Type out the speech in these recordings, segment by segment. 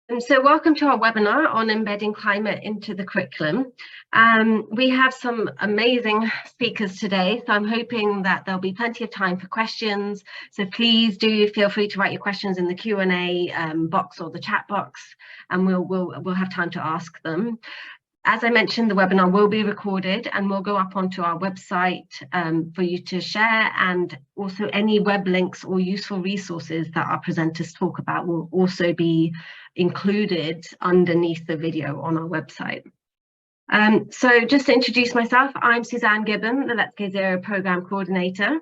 So welcome to our webinar on embedding climate into the curriculum. We have some amazing speakers today, so I'm hoping that there'll be plenty of time for questions. So please do feel free to write your questions in the Q&A box or the chat box, and we'll have time to ask them. As I mentioned, the webinar will be recorded and will go up onto our website for you to share, and also any web links or useful resources that our presenters talk about will also be included underneath the video on our website. So just to introduce myself, I'm Sian Gibbon, the Let's Go Zero Programme Coordinator.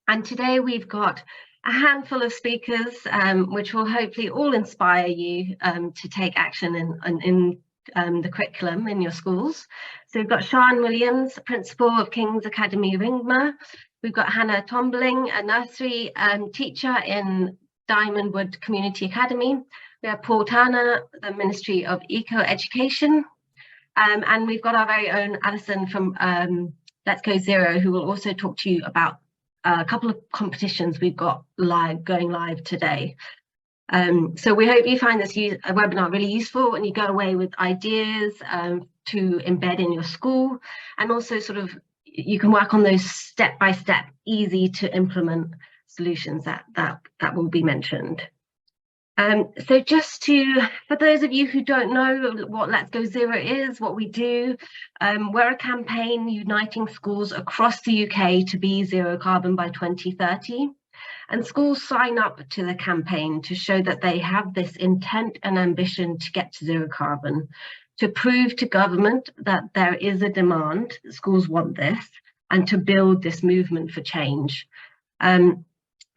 And today we've got a handful of speakers, which will hopefully all inspire you to take action in the curriculum in your schools. So we've got Sian Williams, Principal of King's Academy Ringmer. We've got Hannah Tombling, a nursery teacher in Diamond Wood Community Academy. We have Paul Turner, the Ministry of Eco-Education. And we've got our very own Alison from Let's Go Zero, who will also talk to you about a couple of competitions we've got going live today. So we hope you find this webinar really useful and you go away with ideas to embed in your school, and also sort of you can work on those step-by-step, easy to implement solutions that will be mentioned. So just for those of you who don't know what Let's Go Zero is, what we do, we're a campaign uniting schools across the UK to be zero carbon by 2030. And schools sign up to the campaign to show that they have this intent and ambition to get to zero carbon, to prove to government that there is a demand, that schools want this, and to build this movement for change. And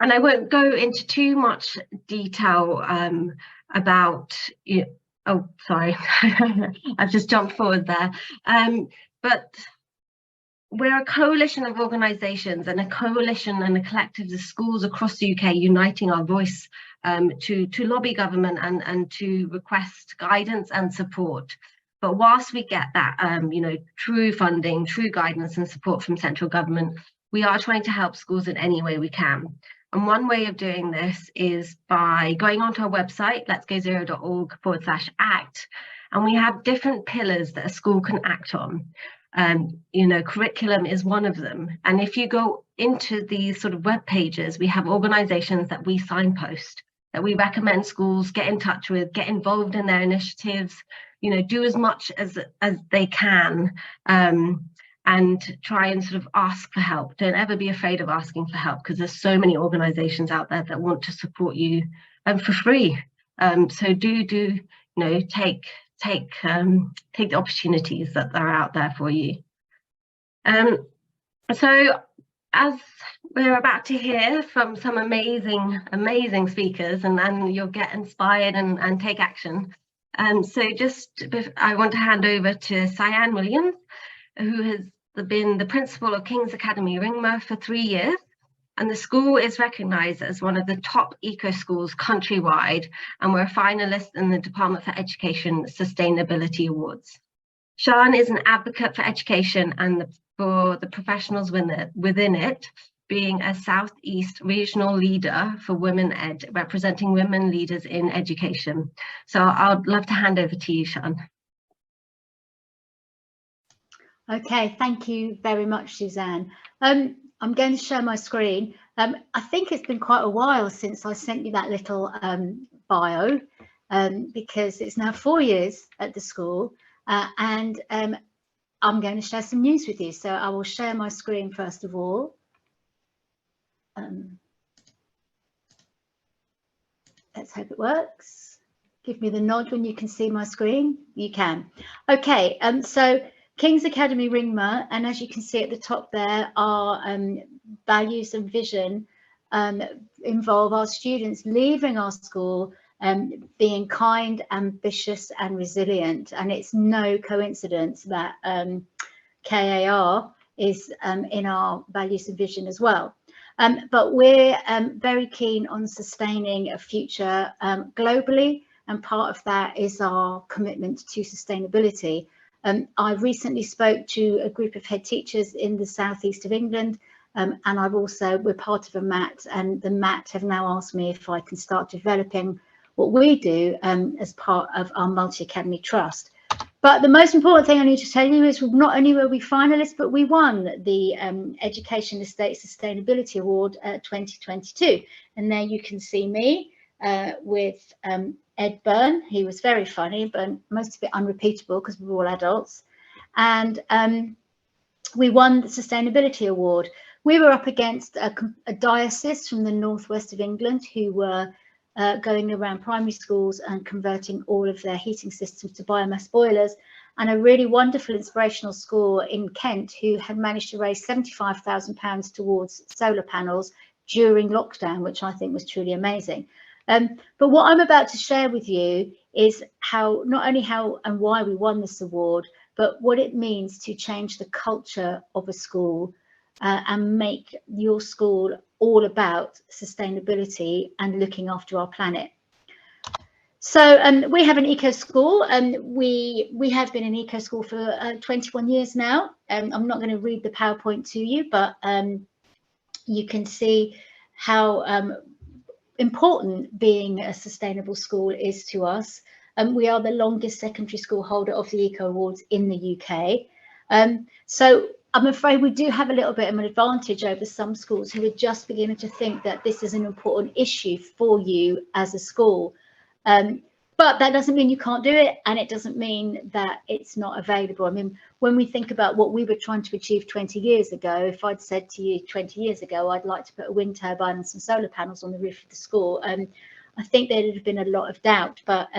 I won't go into too much detail about, oh, sorry, I've just jumped forward there. But we're a coalition of organisations and a coalition and a collective of schools across the UK uniting our voice to lobby government and to request guidance and support. But whilst we get that, true funding, true guidance and support from central government, we are trying to help schools in any way we can. And one way of doing this is by going onto our website, letsgozero.org/act, and we have different pillars that a school can act on. Curriculum is one of them. And if you go into these sort of web pages, we have organisations that we signpost, that we recommend schools get in touch with, get involved in their initiatives, do as much as they can, and try and sort of ask for help. Don't ever be afraid of asking for help, because there's so many organisations out there that want to support you for free. So do take the opportunities that are out there for you. So as we're about to hear from some amazing speakers, and then you'll get inspired and take action. So I want to hand over to Sian Williams, who has been the principal of King's Academy Ringmer for 3 years, and the school is recognised as one of the top eco schools countrywide, and we're a finalist in the Department for Education Sustainability Awards. Sian is an advocate for education and for the professionals within it, being a South East regional leader for Women Ed, representing women leaders in education. So I'd love to hand over to you, Sian. Okay, thank you very much, Suzanne. I'm going to share my screen. I think it's been quite a while since I sent you that little bio, because it's now 4 years at the school, and I'm going to share some news with you. So I will share my screen first of all. Let's hope it works. Give me the nod when you can see my screen. You can. Okay, so King's Academy Ringmer, and as you can see at the top there, our values and vision involve our students leaving our school being kind, ambitious and resilient. And it's no coincidence that KAR is in our values and vision as well. But we're very keen on sustaining a future globally, and part of that is our commitment to sustainability. I recently spoke to a group of head teachers in the southeast of England, and we're part of a MAT, and the MAT have now asked me if I can start developing what we do as part of our multi-academy trust. But the most important thing I need to tell you is not only were we finalists, but we won the Education Estate Sustainability Award 2022. And there you can see me with Ed Byrne. He was very funny, but most of it unrepeatable because we were all adults. And we won the Sustainability Award. We were up against a diocese from the northwest of England who were going around primary schools and converting all of their heating systems to biomass boilers, and a really wonderful inspirational school in Kent who had managed to raise £75,000 towards solar panels during lockdown, which I think was truly amazing. But what I'm about to share with you is how, not only how and why we won this award, but what it means to change the culture of a school and make your school all about sustainability and looking after our planet. So we have an eco school, and we have been an eco school for 21 years now. I'm not going to read the PowerPoint to you, but you can see how important being a sustainable school is to us. We are the longest secondary school holder of the Eco Awards in the UK. So I'm afraid we do have a little bit of an advantage over some schools who are just beginning to think that this is an important issue for you as a school. But that doesn't mean you can't do it, and it doesn't mean that it's not available. I mean, when we think about what we were trying to achieve 20 years ago, if I'd said to you 20 years ago, I'd like to put a wind turbine and some solar panels on the roof of the school, I think there'd have been a lot of doubt, but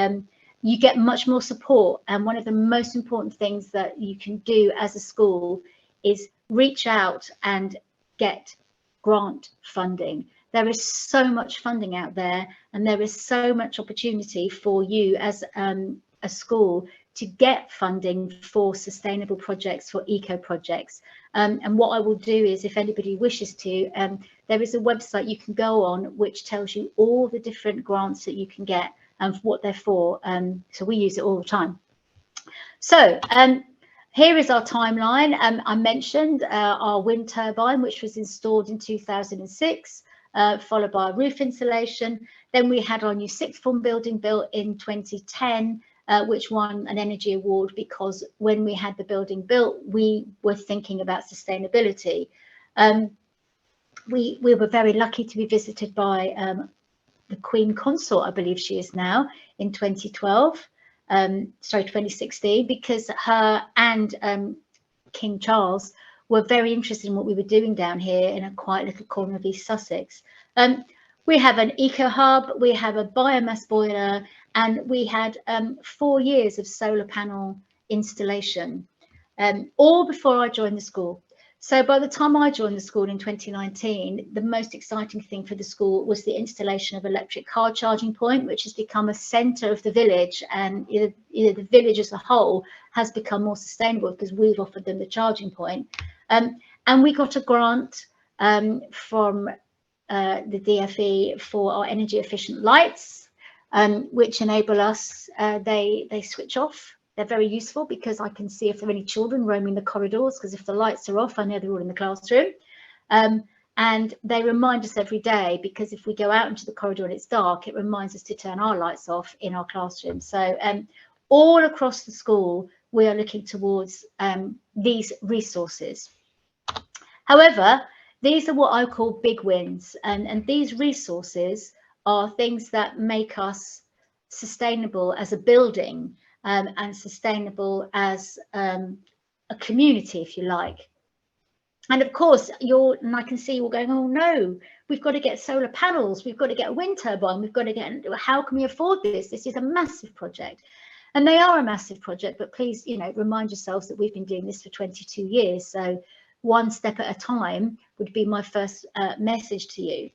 you get much more support. And one of the most important things that you can do as a school is reach out and get grant funding. There is so much funding out there, and there is so much opportunity for you as a school to get funding for sustainable projects, for eco projects. And what I will do is, if anybody wishes to, there is a website you can go on which tells you all the different grants that you can get and what they're for. So we use it all the time. So here is our timeline. I mentioned our wind turbine, which was installed in 2006. Followed by a roof insulation. Then we had our new sixth form building built in 2010, which won an energy award because when we had the building built, we were thinking about sustainability. We were very lucky to be visited by the Queen Consort, I believe she is now, in 2016, because her and King Charles were very interested in what we were doing down here in a quiet little corner of East Sussex. We have an eco hub, we have a biomass boiler, and we had 4 years of solar panel installation, all before I joined the school. So by the time I joined the school in 2019, the most exciting thing for the school was the installation of electric car charging point, which has become a centre of the village, and either the village as a whole has become more sustainable because we've offered them the charging point. And we got a grant from the DFE for our energy efficient lights, which enable us, they switch off. They're very useful because I can see if there are any children roaming the corridors, because if the lights are off, I know they're all in the classroom. And they remind us every day, because if we go out into the corridor and it's dark, it reminds us to turn our lights off in our classroom. So all across the school, we are looking towards these resources. However, these are what I call big wins, and these resources are things that make us sustainable as a building and sustainable as a community, if you like. And of course, and I can see you're going, oh no, we've got to get solar panels, we've got to get a wind turbine, we've got to get, how can we afford this? This is a massive project. And they are a massive project, but please, remind yourselves that we've been doing this for 22 years. So one step at a time would be my first message to you.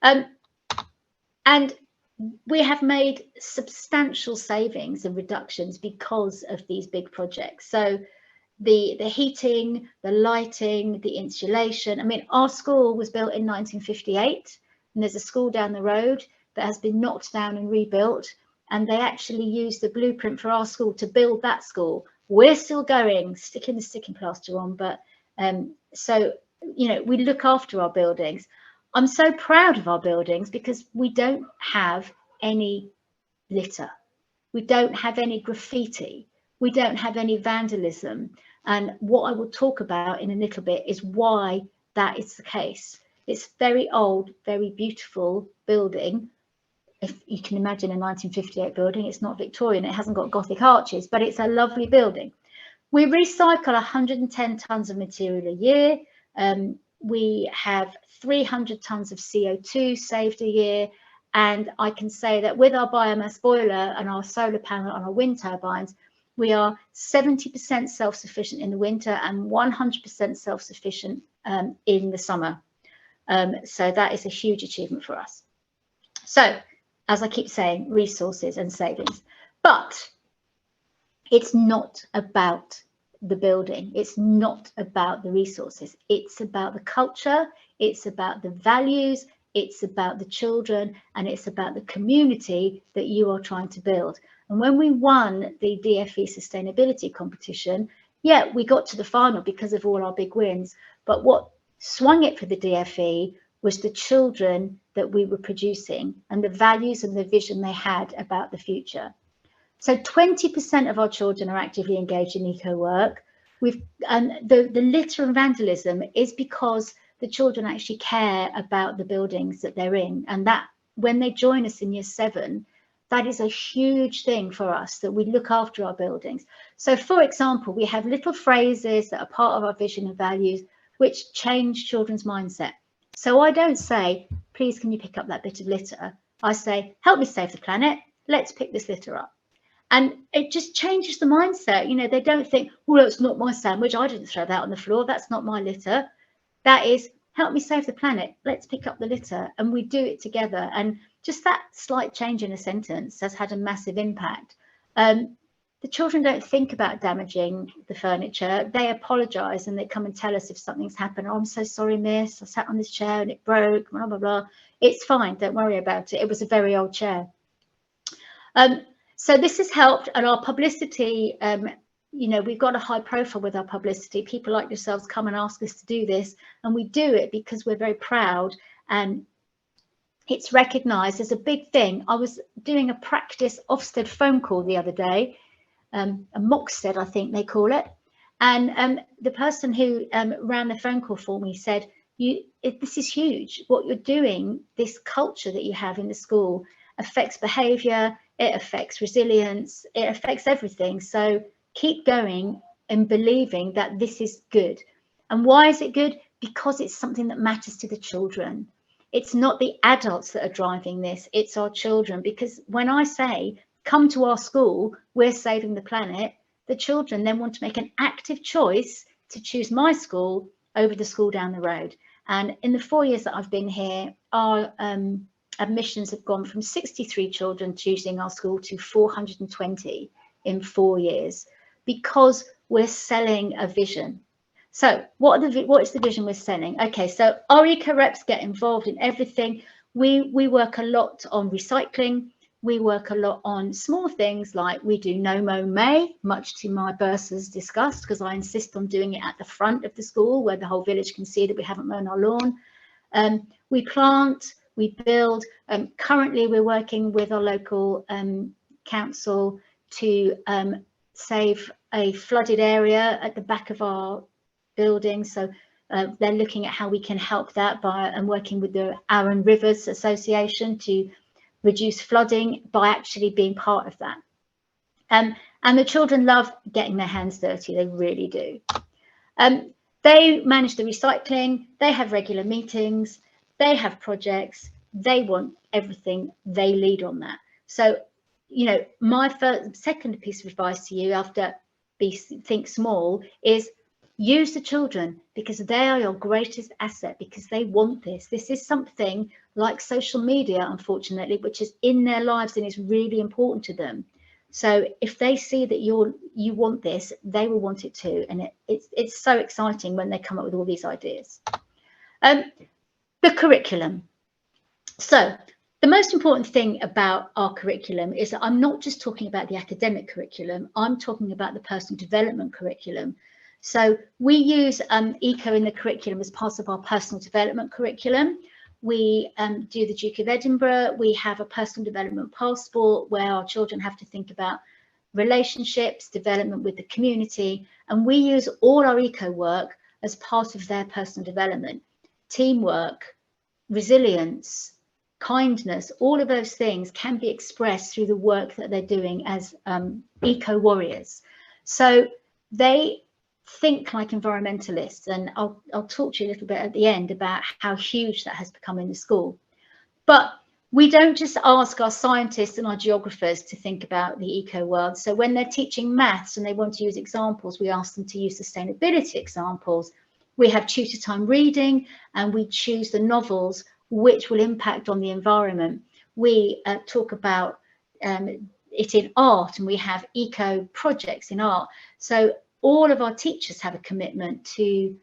And we have made substantial savings and reductions because of these big projects. So the heating, the lighting, the insulation. I mean, our school was built in 1958, and there's a school down the road that has been knocked down and rebuilt, and they actually used the blueprint for our school to build that school. We're still going, sticking the sticking plaster on, but so, we look after our buildings. I'm so proud of our buildings because we don't have any litter. We don't have any graffiti. We don't have any vandalism. And what I will talk about in a little bit is why that is the case. It's very old, very beautiful building. If you can imagine a 1958 building, it's not Victorian, it hasn't got Gothic arches, but it's a lovely building. We recycle 110 tonnes of material a year. We have 300 tonnes of CO2 saved a year. And I can say that with our biomass boiler and our solar panel on our wind turbines, we are 70% self-sufficient in the winter and 100% self-sufficient in the summer. So that is a huge achievement for us. So, as I keep saying, resources and savings. But it's not about the building. It's not about the resources. It's about the culture. It's about the values. It's about the children, and it's about the community that you are trying to build. And when we won the DFE sustainability competition, yeah, we got to the final because of all our big wins. But what swung it for the DFE was the children that we were producing and the values and the vision they had about the future. So 20% of our children are actively engaged in eco work. The litter and vandalism is because the children actually care about the buildings that they're in, and that when they join us in year 7, that is a huge thing for us, that we look after our buildings. So for example, we have little phrases that are part of our vision and values which change children's mindset. So I don't say, please can you pick up that bit of litter? I say, help me save the planet, let's pick this litter up. And it just changes the mindset. You know, they don't think, well, that's not my sandwich, I didn't throw that on the floor, that's not my litter. That is, help me save the planet, let's pick up the litter, and we do it together. And just that slight change in a sentence has had a massive impact. The children don't think about damaging the furniture. They apologise and they come and tell us if something's happened. Oh, I'm so sorry, miss, I sat on this chair and it broke, blah, blah, blah. It's fine, don't worry about it. It was a very old chair. So this has helped, and our publicity, you know, we've got a high profile with our publicity. People like yourselves come and ask us to do this, and we do it because we're very proud, and it's recognised as a big thing. I was doing a practice Ofsted phone call the other day, a Moxted, I think they call it, and the person who ran the phone call for me said, this is huge. What you're doing, this culture that you have in the school affects behaviour, it affects resilience, it affects everything. So keep going and believing that this is good. And why is it good? Because it's something that matters to the children. It's not the adults that are driving this, it's our children. Because when I say, come to our school, we're saving the planet, the children then want to make an active choice to choose my school over the school down the road. And in the 4 years that I've been here, our admissions have gone from 63 children choosing our school to 420 in 4 years, because we're selling a vision. So what is the vision we're selling? Okay, so our eco reps get involved in everything. We work a lot on recycling. We work a lot on small things like we do No Mow May, much to my bursar's disgust, because I insist on doing it at the front of the school where the whole village can see that we haven't mown our lawn. We plant, we build. Currently, we're working with our local council to save a flooded area at the back of our building. So they're looking at how we can help that by working with the Arun Rivers Association to reduce flooding by actually being part of that. And the children love getting their hands dirty, they really do. They manage the recycling, they have regular meetings, they have projects, they want everything, they lead on that. So, you know, my second piece of advice to you after think small is use the children, because they are your greatest asset, because they want this. This is something like social media, unfortunately, which is in their lives and is really important to them. So if they see that you want this, they will want it too. And it's so exciting when they come up with all these ideas. The curriculum. So the most important thing about our curriculum is that I'm not just talking about the academic curriculum, I'm talking about the personal development curriculum. So we use eco in the curriculum as part of our personal development curriculum. We do the Duke of Edinburgh. We have a personal development passport where our children have to think about relationships, development with the community, and we use all our eco work as part of their personal development. Teamwork, resilience, kindness, all of those things can be expressed through the work that they're doing as eco warriors. So they think like environmentalists, and I'll talk to you a little bit at the end about how huge that has become in the school. But we don't just ask our scientists and our geographers to think about the eco world. So when they're teaching maths and they want to use examples, we ask them to use sustainability examples. We have tutor time reading, and we choose the novels which will impact on the environment. We talk about it in art, and we have eco projects in art. So all of our teachers have a commitment to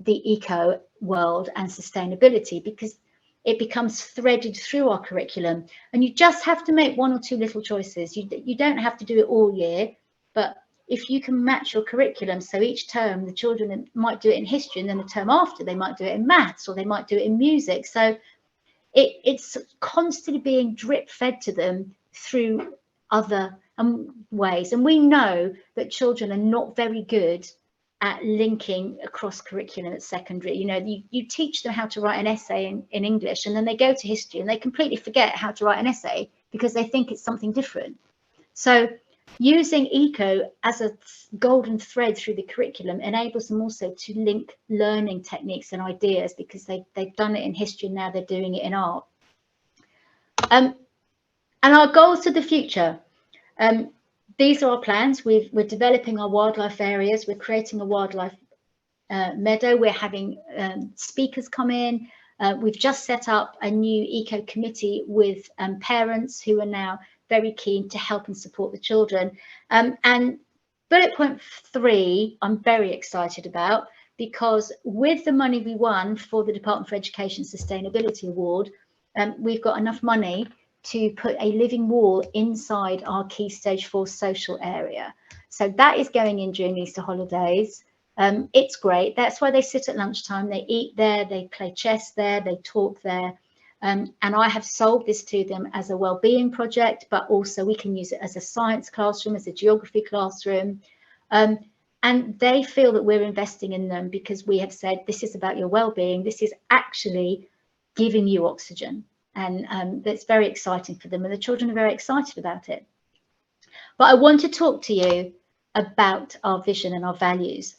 the eco world and sustainability, because it becomes threaded through our curriculum, and you just have to make one or two little choices. You don't have to do it all year, but if you can match your curriculum, so each term the children might do it in history, and then the term after they might do it in maths, or they might do it in music. So it's constantly being drip fed to them through other ways. And we know that children are not very good at linking across curriculum at secondary. You know, you teach them how to write an essay in English, and then they go to history and they completely forget how to write an essay because they think it's something different. So using eco as a golden thread through the curriculum enables them also to link learning techniques and ideas, because they've done it in history and now they're doing it in art. And our goals for the future. These are our plans. We're developing our wildlife areas. We're creating a wildlife meadow. We're having speakers come in. We've just set up a new eco committee with parents who are now very keen to help and support the children. And bullet point 3, I'm very excited about, because with the money we won for the Department for Education Sustainability Award, we've got enough money to put a living wall inside our key stage 4 social area. So that is going in during Easter holidays. It's great. That's why they sit at lunchtime, they eat there, they play chess there, they talk there. And I have sold this to them as a well-being project, but also we can use it as a science classroom, as a geography classroom. And they feel that we're investing in them because we have said, this is about your well-being. This is actually giving you oxygen. And that's very exciting for them, and the children are very excited about it. But I want to talk to you about our vision and our values.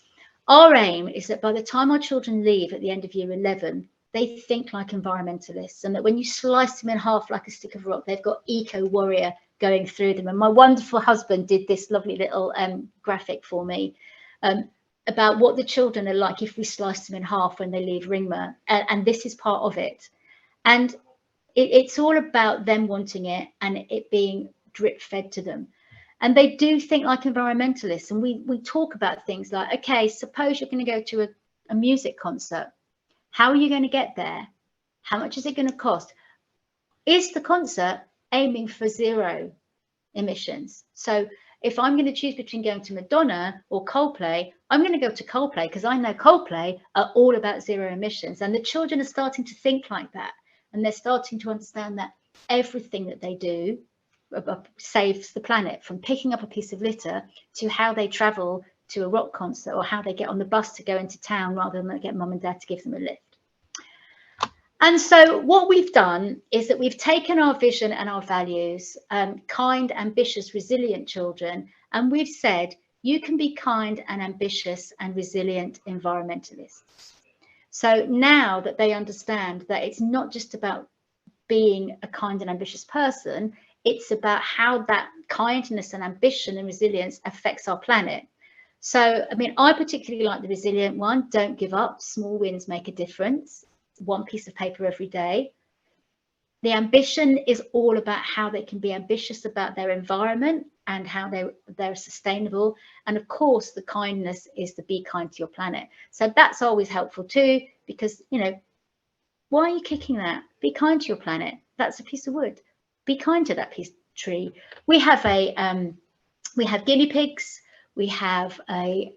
Our aim is that by the time our children leave at the end of year 11, they think like environmentalists, and that when you slice them in half like a stick of rock, they've got eco warrior going through them. And my wonderful husband did this lovely little graphic for me about what the children are like if we slice them in half when they leave Ringmer, and this is part of it. And it's all about them wanting it and it being drip fed to them. And they do think like environmentalists. And we talk about things like, okay, suppose you're going to go to a music concert. How are you going to get there? How much is it going to cost? Is the concert aiming for 0 emissions? So if I'm going to choose between going to Madonna or Coldplay, I'm going to go to Coldplay because I know Coldplay are all about 0 emissions. And the children are starting to think like that. And they're starting to understand that everything that they do saves the planet, from picking up a piece of litter to how they travel to a rock concert, or how they get on the bus to go into town rather than get mum and dad to give them a lift. And so what we've done is that we've taken our vision and our values, kind, ambitious, resilient children, and we've said, you can be kind and ambitious and resilient environmentalists. So now that they understand that it's not just about being a kind and ambitious person, it's about how that kindness and ambition and resilience affects our planet. So, I mean, I particularly like the resilient one. Don't give up. Small wins make a difference. 1 piece of paper every day. The ambition is all about how they can be ambitious about their environment and how they're sustainable. And of course, the kindness is to be kind to your planet. So that's always helpful too, because, you know, why are you kicking that? Be kind to your planet. That's a piece of wood. Be kind to that piece of tree. We have guinea pigs. We have a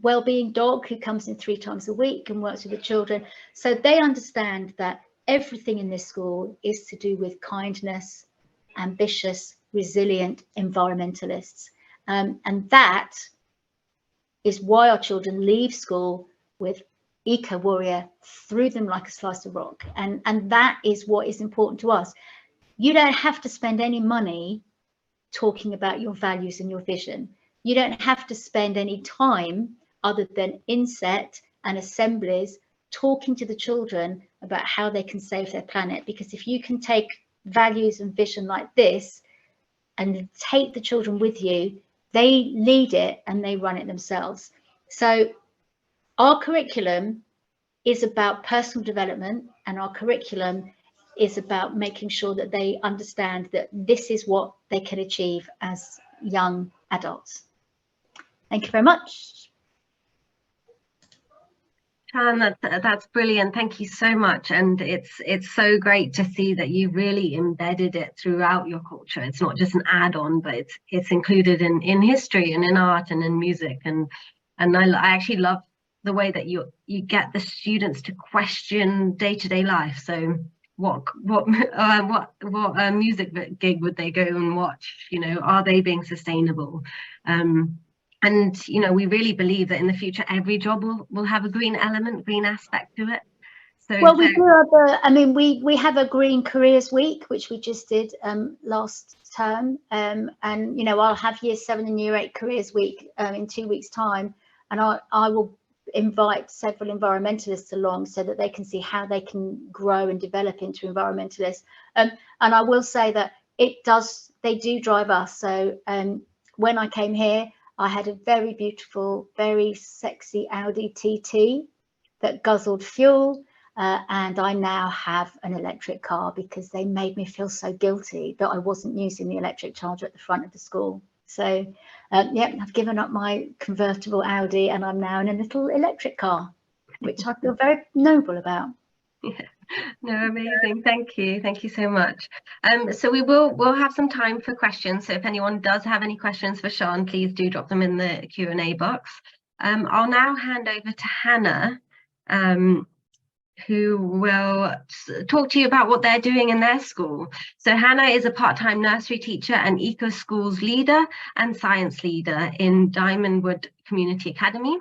well-being dog who comes in 3 times a week and works with the children. So they understand that everything in this school is to do with kindness, ambitious, resilient environmentalists. And that is why our children leave school with eco warrior through them like a slice of rock. And that is what is important to us. You don't have to spend any money talking about your values and your vision. You don't have to spend any time other than inset and assemblies talking to the children about how they can save their planet. Because if you can take values and vision like this and take the children with you, they lead it and they run it themselves. So our curriculum is about personal development, and our curriculum is about making sure that they understand that this is what they can achieve as young adults. Thank you very much. Sian, that's brilliant. Thank you so much. And it's so great to see that you really embedded it throughout your culture. It's not just an add-on, but it's included in history and in art and in music. And I actually love the way that you get the students to question day-to-day life. So what music gig would they go and watch? You know, are they being sustainable? And, you know, we really believe that in the future, every job will have a green element, green aspect to it. So, well, we do have I mean, we have a Green Careers Week, which we just did last term. And, you know, I'll have Year 7 and Year 8 Careers Week in 2 weeks' time. And I will invite several environmentalists along so that they can see how they can grow and develop into environmentalists. And I will say that they do drive us. So when I came here, I had a very beautiful, very sexy Audi TT that guzzled fuel, and I now have an electric car because they made me feel so guilty that I wasn't using the electric charger at the front of the school. So, yeah, I've given up my convertible Audi and I'm now in a little electric car, which I feel very noble about. Yeah. No, amazing. Thank you so much. So we'll have some time for questions. So if anyone does have any questions for Sian, please do drop them in the Q&A box. I'll now hand over to Hannah, who will talk to you about what they're doing in their school. So Hannah is a part-time nursery teacher and eco schools leader and science leader in Diamondwood Community Academy.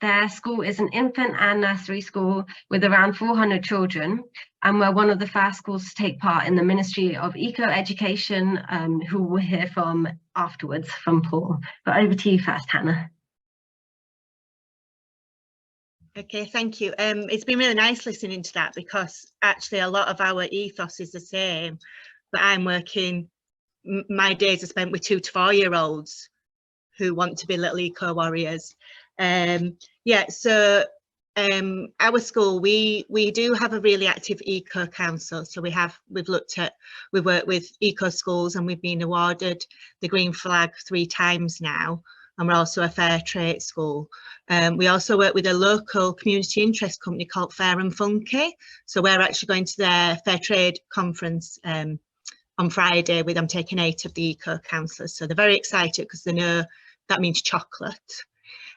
Their school is an infant and nursery school with around 400 children, and we're one of the first schools to take part in the Ministry of Eco Education, who we'll hear from afterwards from Paul. But over to you first, Hannah. Okay, thank you. It's been really nice listening to that, because actually a lot of our ethos is the same, but I'm working, my days are spent with 2 to 4 year olds who want to be little eco warriors. Yeah, so our school, we do have a really active eco council. So we've worked with eco schools, and we've been awarded the green flag 3 times now. And we're also a fair trade school. We also work with a local community interest company called Fair and Funky. So we're actually going to their fair trade conference on Friday with them, taking 8 of the eco councillors. So they're very excited because they know that means chocolate.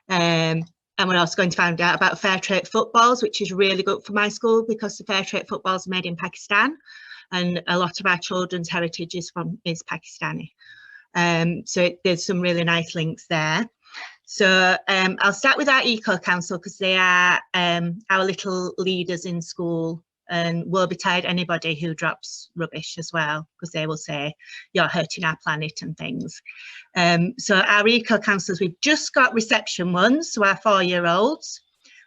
And we're also going to find out about fair trade footballs, which is really good for my school, because the fair trade footballs are made in Pakistan, and a lot of our children's heritage is Pakistani. So there's some really nice links there. So I'll start with our eco council, because they are our little leaders in school, and woe betide anybody who drops rubbish as well, because they will say you're hurting our planet and things. So our eco councillors, we've just got reception ones, so our 4-year-olds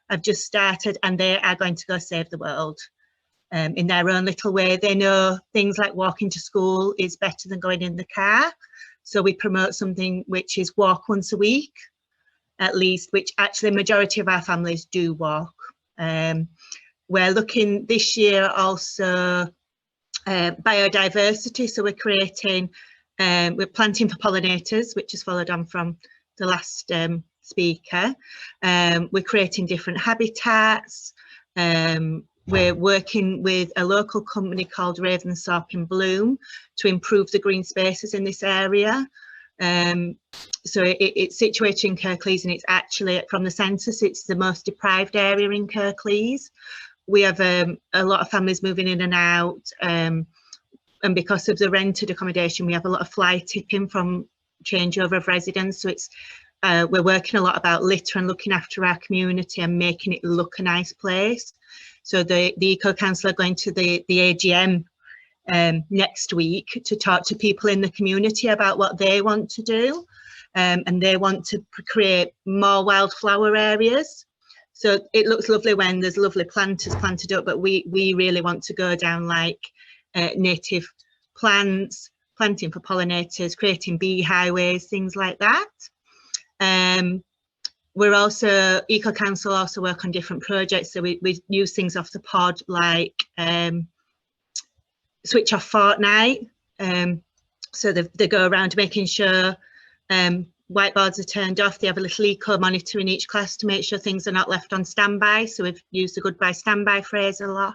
have just started, and they are going to go save the world in their own little way. They know things like walking to school is better than going in the car. So we promote something which is walk once a week, at least, which actually the majority of our families do walk. We're looking this year also biodiversity. So we're creating, we're planting for pollinators, which is followed on from the last speaker. We're creating different habitats. We're working with a local company called Ravensthorpe in Bloom to improve the green spaces in this area. So it's situated in Kirklees, and it's actually, from the census, it's the most deprived area in Kirklees. we have a lot of families moving in and out, and because of the rented accommodation, we have a lot of fly tipping from changeover of residents. So it's we're working a lot about litter and looking after our community and making it look a nice place. So the Eco Council are going to the AGM next week to talk to people in the community about what they want to do, and they want to create more wildflower areas. So it looks lovely when there's lovely planters planted up, but we really want to go down like native plants, planting for pollinators, creating bee highways, things like that. We're also, Eco Council also work on different projects, so we use things off the pod like switch off fortnight. So they go around making sure whiteboards are turned off. They have a little eco monitor in each class to make sure things are not left on standby. So we've used the goodbye standby phrase a lot.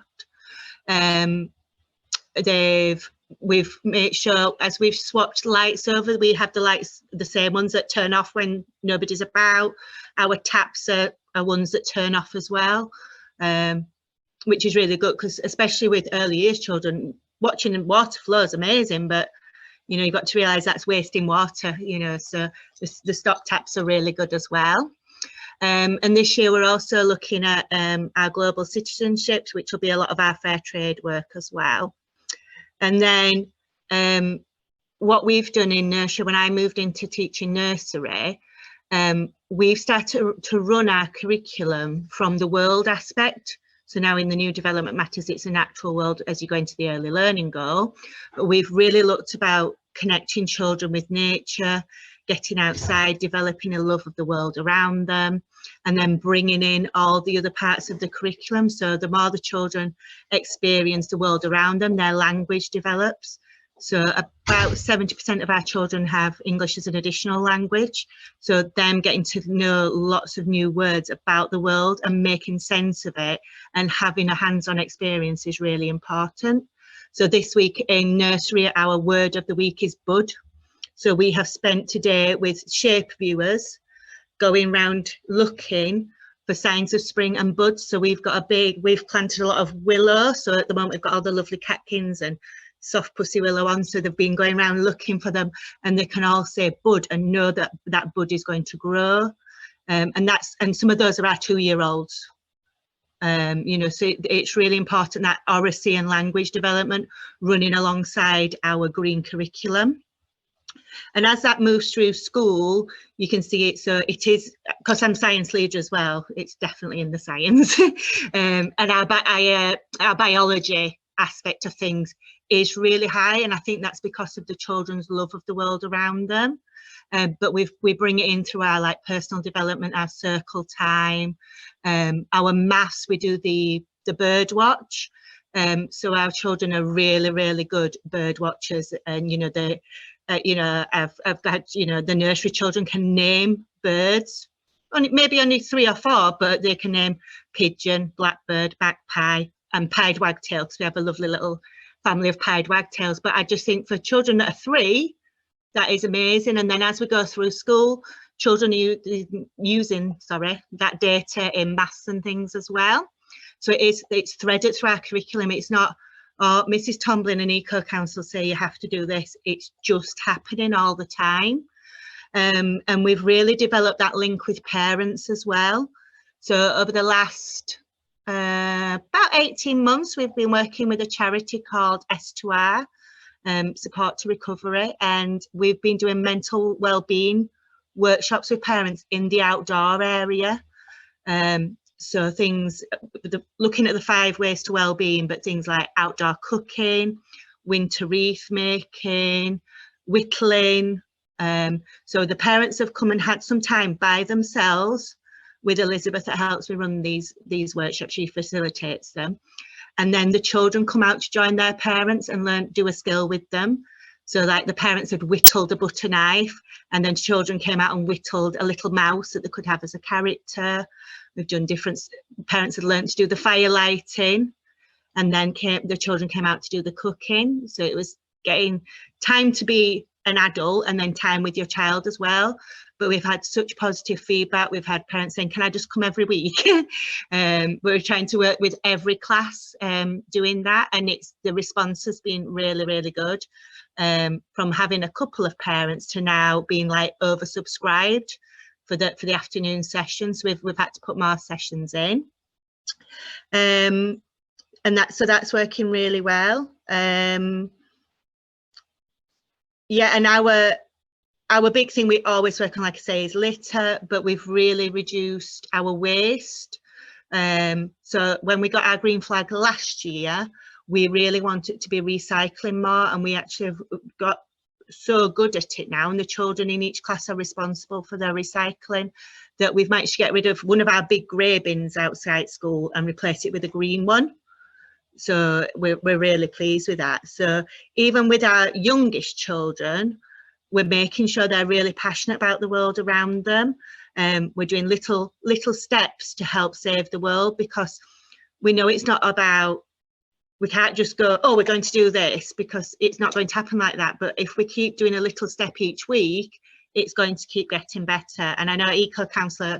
We've made sure, as we've swapped lights over, we have the lights, the same ones that turn off when nobody's about. Our taps are ones that turn off as well, which is really good, because especially with early years children, watching water flow is amazing, but you know, you've got to realise that's wasting water, you know, so the stop taps are really good as well. And this year we're also looking at our global citizenships, which will be a lot of our fair trade work as well. And then what we've done in nursery, when I moved into teaching nursery, we've started to run our curriculum from the world aspect. So now in the new development matters, it's an actual world as you go into the early learning goal. But we've really looked about connecting children with nature, getting outside, developing a love of the world around them, and then bringing in all the other parts of the curriculum. So the more the children experience the world around them, their language develops. So about 70% of our children have English as an additional language. So them getting to know lots of new words about the world and making sense of it and having a hands-on experience is really important. So this week in nursery, our word of the week is bud. So we have spent today with shape viewers going around looking for signs of spring and buds. So we've planted a lot of willow. So at the moment we've got all the lovely catkins and soft pussy willow on, so they've been going around looking for them, and they can all say bud and know that that bud is going to grow, and some of those are our 2-year-olds. You know, so it's really important that oracy and language development running alongside our green curriculum. And as that moves through school, you can see it. So it is, because I'm science leader as well, it's definitely in the science. And our biology aspect of things is really high, and I think that's because of the children's love of the world around them. But we bring it in through our like personal development, our circle time, our maths. We do the bird watch. So our children are really good bird watchers, and you know I've got, you know, the nursery children can name birds. Maybe only 3 or 4, but they can name pigeon, blackbird, magpie, and pied wagtail, because we have a lovely little family of pied wagtails. But I just think for children that are 3, that is amazing. And then as we go through school, children are using that data in maths and things as well. So it's threaded through our curriculum. It's not, oh, Mrs. Tombling and Eco Council say you have to do this. It's just happening all the time. And we've really developed that link with parents as well. So over the last about 18 months, we've been working with a charity called S2R, Support to Recovery, and we've been doing mental well-being workshops with parents in the outdoor area. So things, looking at the 5 ways to well-being, but things like outdoor cooking, winter wreath making, whittling. So the parents have come and had some time by themselves with Elizabeth that helps me run these workshops. She facilitates them, and then the children come out to join their parents and do a skill with them. So like the parents had whittled a butter knife, and then children came out and whittled a little mouse that they could have as a character. We've done parents had learned to do the fire lighting, and then the children came out to do the cooking. So it was getting time to be an adult and then time with your child as well. but we've had such positive feedback. We've had parents saying, can I just come every week? We're trying to work with every class doing that, and the response has been really, really good. From having a couple of parents to now being like oversubscribed for the afternoon sessions. We've had to put more sessions in. And that's working really well. Yeah, and our big thing we always work on, like I say, is litter, but we've really reduced our waste. So when we got our green flag last year, we really wanted to be recycling more, and we actually have got so good at it now, and the children in each class are responsible for their recycling, that we've managed to get rid of one of our big grey bins outside school and replace it with a green one. So we're really pleased with that. So even with our youngest children, we're making sure they're really passionate about the world around them. We're doing little steps to help save the world, because we know it's not about, we can't just go, oh, we're going to do this, because it's not going to happen like that. But if we keep doing a little step each week, it's going to keep getting better. And I know Eco Council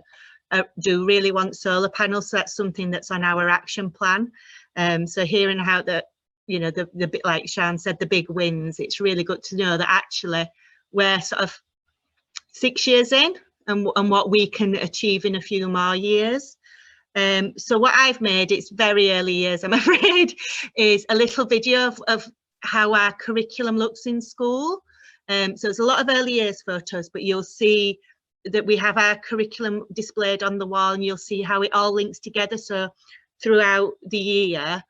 do really want solar panels, so that's something that's on our action plan. So hearing how that, you know, the bit like Sian said, the big wins, it's really good to know that actually we're sort of 6 years in, and what we can achieve in a few more years. So what I've made, it's very early years, I'm afraid, is a little video of how our curriculum looks in school. So there's a lot of early years photos, but you'll see that we have our curriculum displayed on the wall, and you'll see how it all links together. So throughout the year,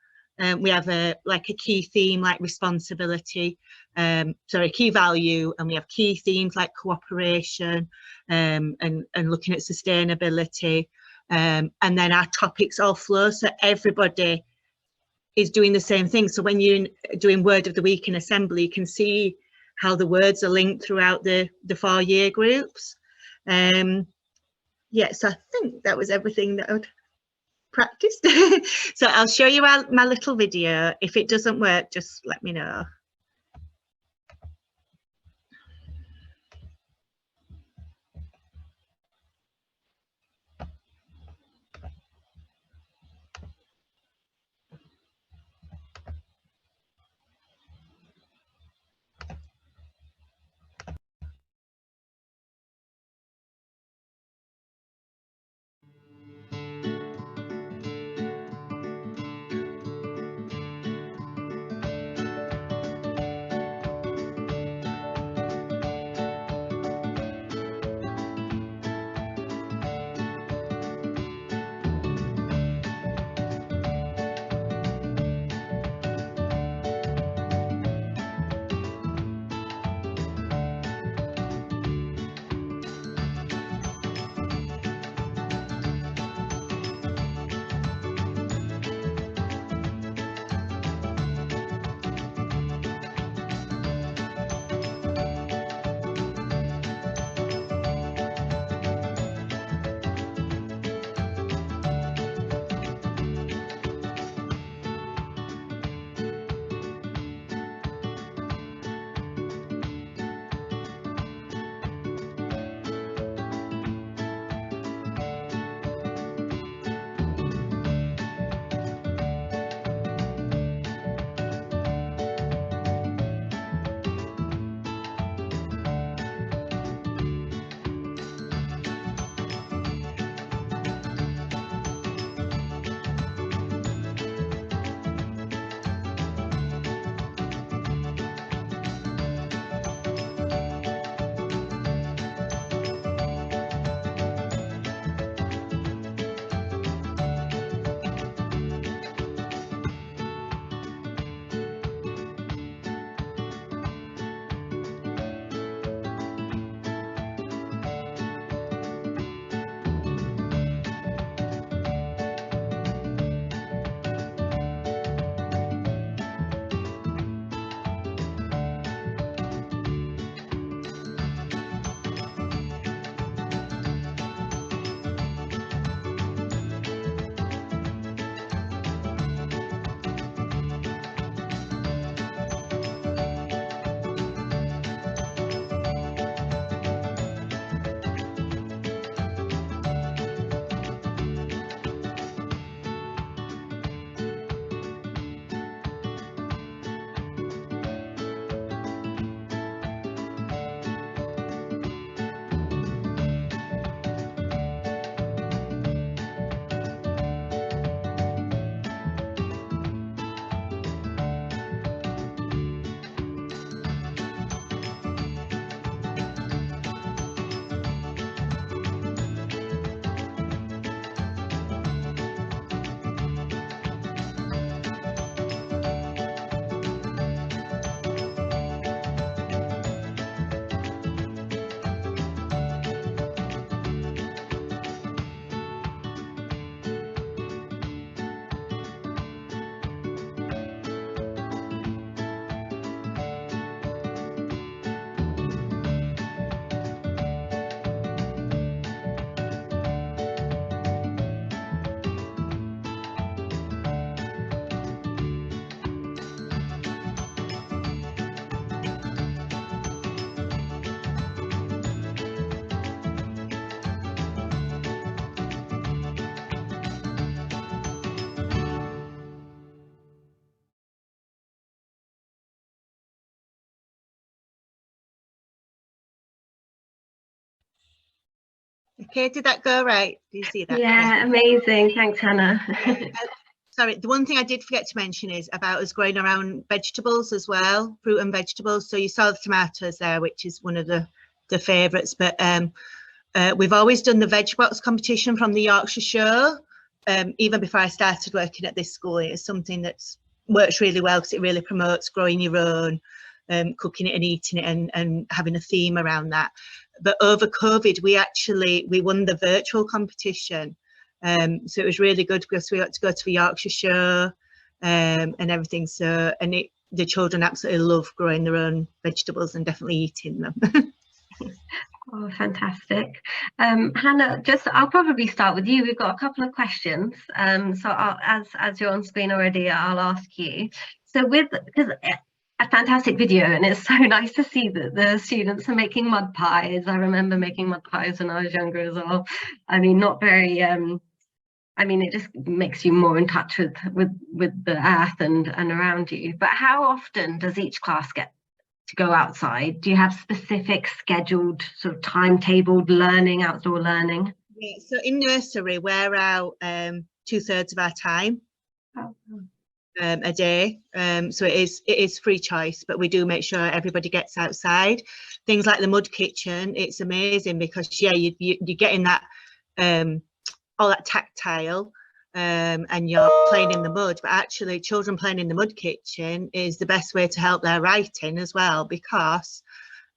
we have a key theme like responsibility, key value, and we have key themes like cooperation, and looking at sustainability, and then our topics all flow, so everybody is doing the same thing. So when you're doing word of the week in assembly, you can see how the words are linked throughout the 4 year groups. Yeah, so I think that was everything that I'd practiced. So I'll show you my little video. If it doesn't work, just let me know. Okay, did that go right? Do you see that? Yeah, amazing. Thanks, Hannah. Sorry, the one thing I did forget to mention is about us growing around vegetables as well, fruit and vegetables. So you saw the tomatoes there, which is one of the favourites. But we've always done the veg box competition from the Yorkshire Show. Even before I started working at this school, it's something that's works really well because it really promotes growing your own, cooking it and eating it, and having a theme around that. But over COVID, we won the virtual competition. So it was really good because we got to go to the Yorkshire Show and everything. So, and the children absolutely love growing their own vegetables and definitely eating them. Oh, fantastic. Hannah, I'll probably start with you. We've got a couple of questions. So as you're on screen already, I'll ask you. So because a fantastic video, and it's so nice to see that the students are making mud pies. I remember making mud pies when I was younger as well. I mean, not very I mean, it just makes you more in touch with the earth and around you. But how often does each class get to go outside? Do you have specific scheduled sort of timetabled learning, outdoor learning? Yeah, so in nursery, we're out 2/3 of our time a day. So it is free choice, but we do make sure everybody gets outside. Things like the mud kitchen, it's amazing because yeah, you're getting that all that tactile and you're playing in the mud, but actually children playing in the mud kitchen is the best way to help their writing as well, because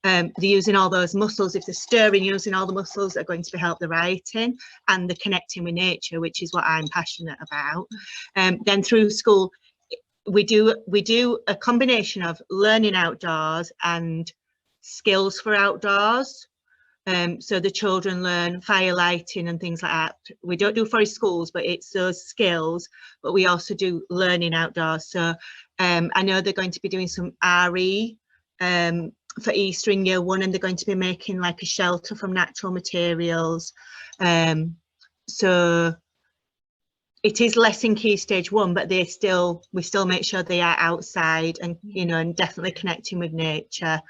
they're using all those muscles. If they're stirring, using all the muscles that are going to help the writing and the connecting with nature, which is what I'm passionate about. Then through school, we do a combination of learning outdoors and skills for outdoors. So the children learn fire lighting and things like that. We don't do forest schools, but it's those skills, but we also do learning outdoors. So I know they're going to be doing some RE for Easter in year 1, and they're going to be making like a shelter from natural materials. So it is less in Key Stage 1, but we still make sure they are outside and, you know, and definitely connecting with nature.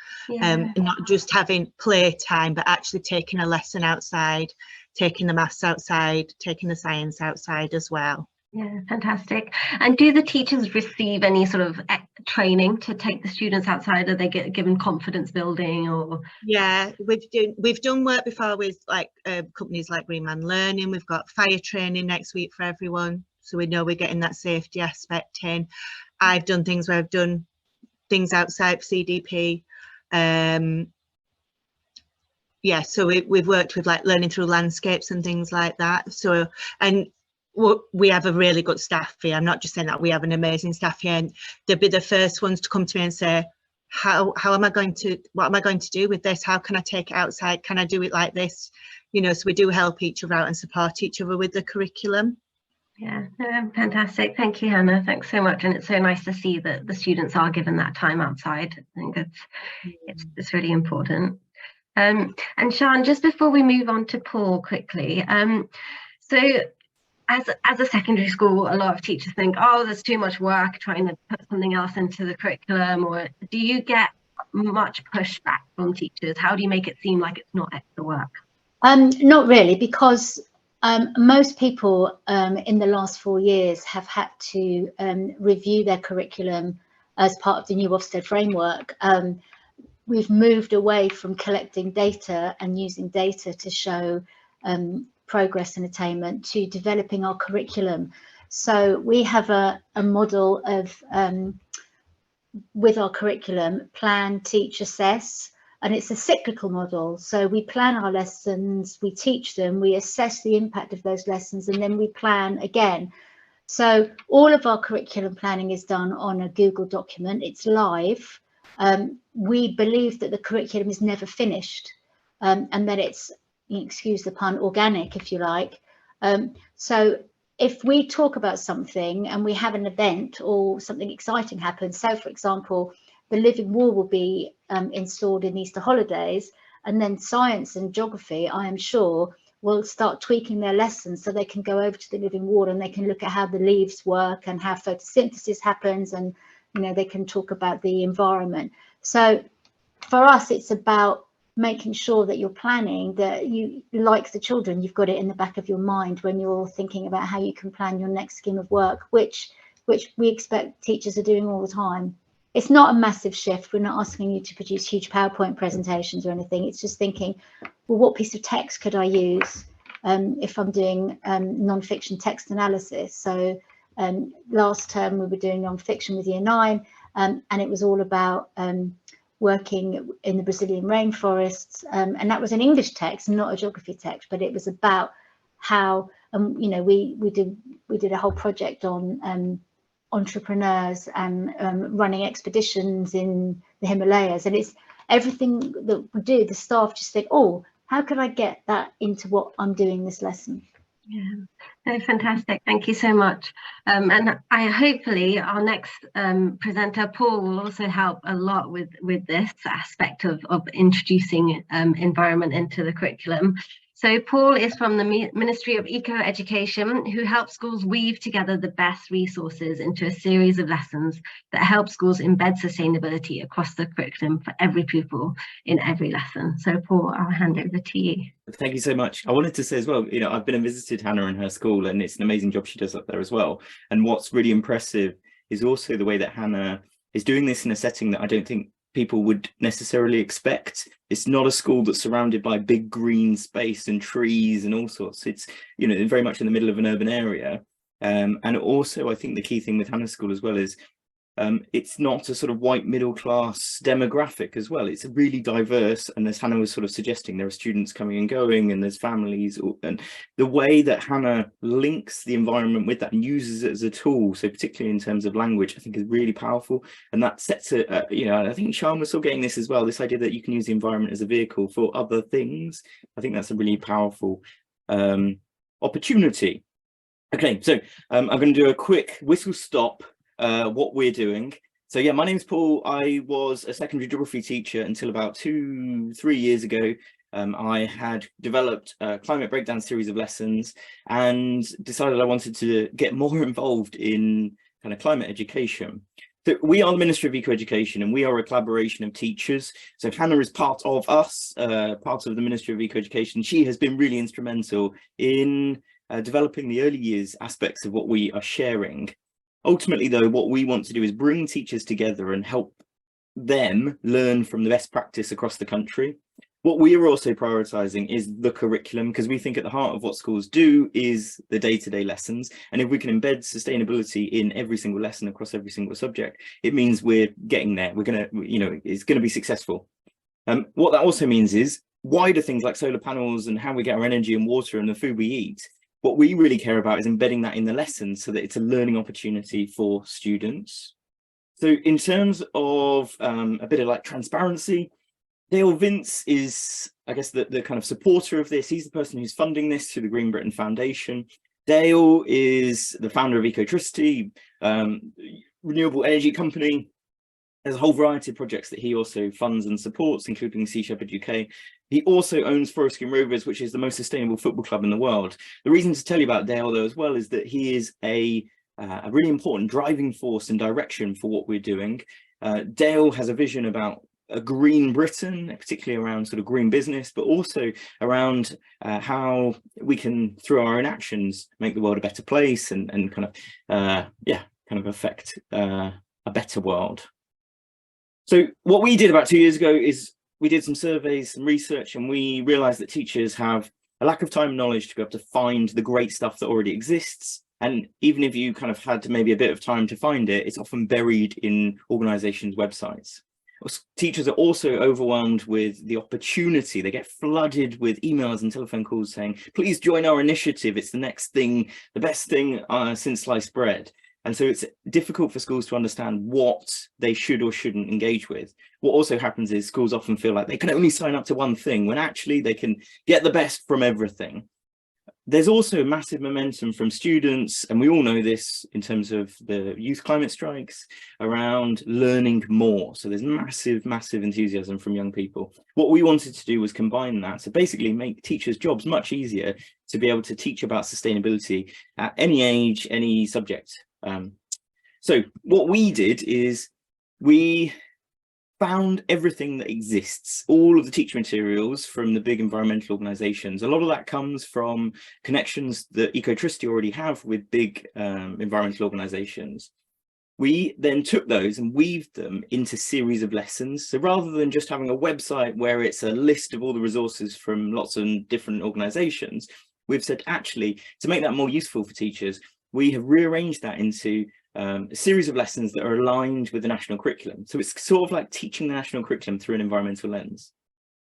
And not just having playtime, but actually taking a lesson outside, taking the maths outside, taking the science outside as well. Yeah, fantastic. And do the teachers receive any sort of training to take the students outside? Are they given confidence building or? Yeah, we've done work before with like companies like Ringmer Learning. We've got fire training next week for everyone, so we know we're getting that safety aspect in. I've done things where I've done things outside for CDP. Yeah, so we've worked with like learning through landscapes and things like that. So, and we have a really good staff here. I'm not just saying that, we have an amazing staff here, and they'll be the first ones to come to me and say, what am I going to do with this? How can I take it outside? Can I do it like this? You know, so we do help each other out and support each other with the curriculum. Yeah, fantastic. Thank you, Hannah. Thanks so much. And it's so nice to see that the students are given that time outside. I think it's really important. And Sian, just before we move on to Paul quickly, so as a secondary school, a lot of teachers think, oh, there's too much work trying to put something else into the curriculum. Or do you get much pushback from teachers? How do you make it seem like it's not extra work? Not really, because most people in the last 4 years have had to review their curriculum as part of the new Ofsted framework. We've moved away from collecting data and using data to show progress and attainment to developing our curriculum. So we have a model of, with our curriculum, plan, teach, assess, and it's a cyclical model. So we plan our lessons, we teach them, we assess the impact of those lessons, and then we plan again. So all of our curriculum planning is done on a Google document. It's live. We believe that the curriculum is never finished, and that it's, excuse the pun, organic, if you like. So if we talk about something and we have an event or something exciting happens, so for example, the living wall will be installed in Easter holidays, and then science and geography, I am sure, will start tweaking their lessons so they can go over to the living wall and they can look at how the leaves work and how photosynthesis happens, and you know, they can talk about the environment. So for us, it's about making sure that you're planning, that you, like the children, you've got it in the back of your mind when you're thinking about how you can plan your next scheme of work, which we expect teachers are doing all the time. It's not a massive shift. We're not asking you to produce huge PowerPoint presentations or anything. It's just thinking, well, what piece of text could I use if I'm doing non-fiction text analysis? So last term we were doing non-fiction with Year 9, and it was all about working in the Brazilian rainforests, and that was an English text, not a geography text, but it was about how, you know, we did a whole project on entrepreneurs and running expeditions in the Himalayas, and it's everything that we do. The staff just think, oh, how could I get that into what I'm doing this lesson? Yeah, no, fantastic. Thank you so much. And hopefully our next presenter, Paul, will also help a lot with this aspect of introducing environment into the curriculum. So Paul is from the Ministry of Eco-Education, who helps schools weave together the best resources into a series of lessons that help schools embed sustainability across the curriculum for every pupil in every lesson. So Paul, I'll hand over to you. Thank you so much. I wanted to say as well, you know, I've been and visited Hannah in her school, and it's an amazing job she does up there as well. And what's really impressive is also the way that Hannah is doing this in a setting that I don't think people would necessarily expect. It's not a school that's surrounded by big green space and trees and all sorts. It's, you know, very much in the middle of an urban area. And also, I think the key thing with Hannah's school as well is it's not a sort of white middle class demographic as well. It's really diverse, and as Hannah was sort of suggesting, there are students coming and going, and there's families, and the way that Hannah links the environment with that and uses it as a tool, so particularly in terms of language, I think is really powerful. And that sets it, you know, I think Sian was still getting this as well, this idea that you can use the environment as a vehicle for other things. I think that's a really powerful opportunity. Okay, so I'm going to do a quick whistle stop what we're doing. So yeah, my name's Paul. I was a secondary geography teacher until about 2-3 years ago. I had developed a climate breakdown series of lessons and decided I wanted to get more involved in kind of climate education. So we are the Ministry of Eco-Education, and we are a collaboration of teachers. So Hannah is part of us, part of the Ministry of Eco-Education. She has been really instrumental in developing the early years aspects of what we are sharing. Ultimately, though, what we want to do is bring teachers together and help them learn from the best practice across the country. What we are also prioritising is the curriculum, because we think at the heart of what schools do is the day-to-day lessons. And if we can embed sustainability in every single lesson across every single subject, it means we're getting there. We're going to, you know, it's going to be successful. What that also means is wider things like solar panels and how we get our energy and water and the food we eat. What we really care about is embedding that in the lessons so that it's a learning opportunity for students. So in terms of a bit of like transparency, Dale Vince is, I guess, the kind of supporter of this. He's the person who's funding this through the Green Britain Foundation. Dale is the founder of Ecotricity, renewable energy company. There's a whole variety of projects that he also funds and supports, including Sea Shepherd UK. He also owns Forest Green Rovers, which is the most sustainable football club in the world. The reason to tell you about Dale, though, as well, is that he is a really important driving force and direction for what we're doing. Dale has a vision about a green Britain, particularly around sort of green business, but also around how we can, through our own actions, make the world a better place and kind of affect a better world. So what we did about 2 years ago is we did some surveys, some research, and we realized that teachers have a lack of time and knowledge to be able to find the great stuff that already exists. And even if you kind of had maybe a bit of time to find it, it's often buried in organizations' websites. Teachers are also overwhelmed with the opportunity. They get flooded with emails and telephone calls saying, please join our initiative. It's the next thing, the best thing since sliced bread. And so it's difficult for schools to understand what they should or shouldn't engage with. What also happens is schools often feel like they can only sign up to one thing when actually they can get the best from everything. There's also massive momentum from students, and we all know this in terms of the youth climate strikes, around learning more. So there's massive enthusiasm from young people. What we wanted to do was combine that, so basically make teachers' jobs much easier to be able to teach about sustainability at any age, any subject. So what we did is we found everything that exists, all of the teacher materials from the big environmental organizations. A lot of that comes from connections that Ecotricity already have with big environmental organizations. We then took those and weaved them into series of lessons. So rather than just having a website where it's a list of all the resources from lots of different organizations, we've said, actually, to make that more useful for teachers, we have rearranged that into a series of lessons that are aligned with the national curriculum. So it's sort of like teaching the national curriculum through an environmental lens.